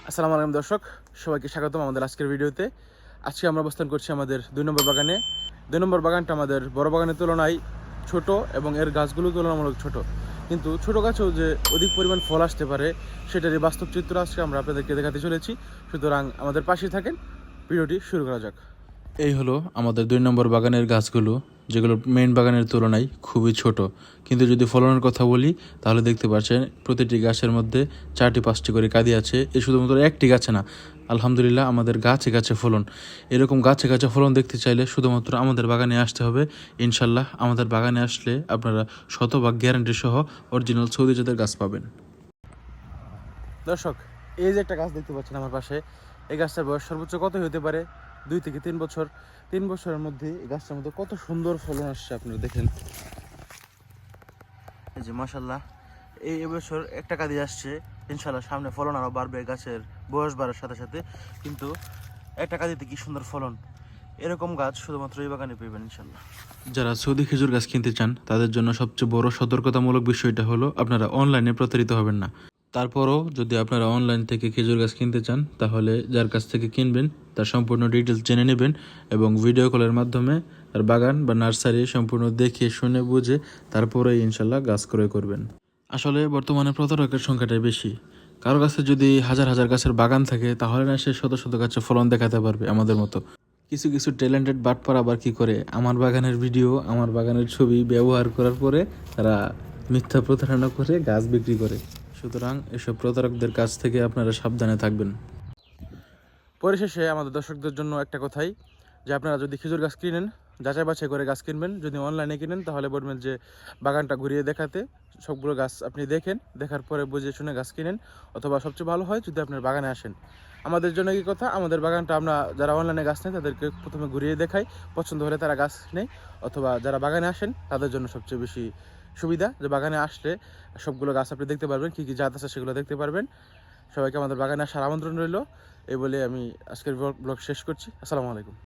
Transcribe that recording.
আসসালামু আলাইকুম দর্শক, সবাইকে স্বাগতম আমাদের আজকের ভিডিওতে। আজকে আমরা অবস্থান করছি আমাদের 2 নম্বর বাগানে। 2 নম্বর বাগানটা আমাদের বড় বাগানের তুলনায় ছোট এবং এর গাছগুলো তুলনামূলক ছোট, কিন্তু ছোট গাছেও যে অধিক পরিমাণ ফল আসতে পারে সেটারই বাস্তব চিত্র আজকে আমরা আপনাদেরকে দেখাতে চলেছি। সুতরাং আমাদের পাশে থাকেন, ভিডিওটি শুরু করা যাক। এই হলো আমাদের 2 নম্বর বাগানের গাছগুলো, যেগুলো মেইন বাগানের তুলনায় খুবই ছোট। কিন্তু যদি ফলনের কথা বলি তাহলে দেখতে পাচ্ছেন প্রতিটি গাছের মধ্যে 4টি-5টি করে কাঁদি আছে। এ শুধুমাত্র একটি গাছে না, আলহামদুলিল্লাহ আমাদের গাছে গাছে ফলন। এরকম গাছে গাছে ফলন দেখতে চাইলে শুধুমাত্র আমাদের বাগানে আসতে হবে। ইনশাল্লাহ আমাদের বাগানে আসলে আপনারা শতভাগ গ্যারান্টি সহ অরিজিনাল সৌদি জাতের গাছ পাবেন। দর্শক, এই যে একটা গাছ দেখতে পাচ্ছেন আমার পাশে, এই গাছটার বয়স সর্বোচ্চ কত হতে পারে? 2 থেকে 3 বছর। 3 বছরের মধ্যে এই গাছটার মধ্যে কত সুন্দর ফলন আসছে আপনারা দেখেন। এই যে মাশাল্লাহ, এই বছর একটা কাঁদি আসছে। ইনশাল্লাহ সামনে ফলন আরও বাড়বে গাছের বয়স বাড়ার সাথে সাথে। কিন্তু একটা কাঁদিতে কি সুন্দর ফলন! এরকম গাছ শুধুমাত্র এই বাগানে পেবেন ইনশাল্লাহ। যারা সৌদি খেজুর গাছ কিনতে চান তাদের জন্য সবচেয়ে বড় সতর্কতামূলক বিষয়টা হলো আপনারা অনলাইনে প্রতারিত হবেন না। তারপরও যদি আপনারা অনলাইন থেকে খেজুর গাছ কিনতে চান তাহলে যার কাছ থেকে কিনবেন তার সম্পূর্ণ ডিটেলস জেনে নেবেন এবং ভিডিও কলের মাধ্যমে তার বাগান বা নার্সারি সম্পূর্ণ দেখে শুনে বুঝে তারপরেই ইনশাল্লাহ গাছ ক্রয় করবেন। আসলে বর্তমানে প্রতারকের সংখ্যাটাই বেশি। কারো কাছে যদি হাজার হাজার গাছের বাগান থাকে তাহলে না সে শত শত গাছের ফলন দেখাতে পারবে আমাদের মতো। কিছু কিছু ট্যালেন্টেড বাটপার আবার কি করে, আমার বাগানের ভিডিও, আমার বাগানের ছবি ব্যবহার করার পরে তারা মিথ্যা প্রতারণা করে গাছ বিক্রি করে। সুতরাং এসব প্রতারকদের কাছ থেকে আপনারা সাবধানে থাকবেন। পরিশেষে আমাদের দর্শকদের জন্য একটা কথাই, যে আপনারা যদি খেজুর গাছ কিনেন যাচাই বাছাই করে গাছ কিনবেন। যদি অনলাইনে কিনেন তাহলে বলবেন যে বাগানটা ঘুরিয়ে দেখাতে, সবগুলো গাছ আপনি দেখেন, দেখার পরে বুঝে শুনে গাছ কিনেন। অথবা সবচেয়ে ভালো হয় যদি আপনার বাগানে আসেন। আমাদের জন্য কি কথা, আমাদের বাগানটা আমরা যারা অনলাইনে গাছ নেয় তাদেরকে প্রথমে ঘুরিয়ে দেখাই, পছন্দ হলে তারা গাছ নেয়। অথবা যারা বাগানে আসেন তাদের জন্য সবচেয়ে বেশি সুবিধা যে বাগানে আসলে সবগুলো গাছ আপনি দেখতে পারবেন, কী কী জাত আছে সেগুলো দেখতে পারবেন। সবাইকে আমাদের বাগানে আসার আমন্ত্রণ রইল। এই বলে আমি আজকের ব্লগ শেষ করছি। আসসালামু আলাইকুম।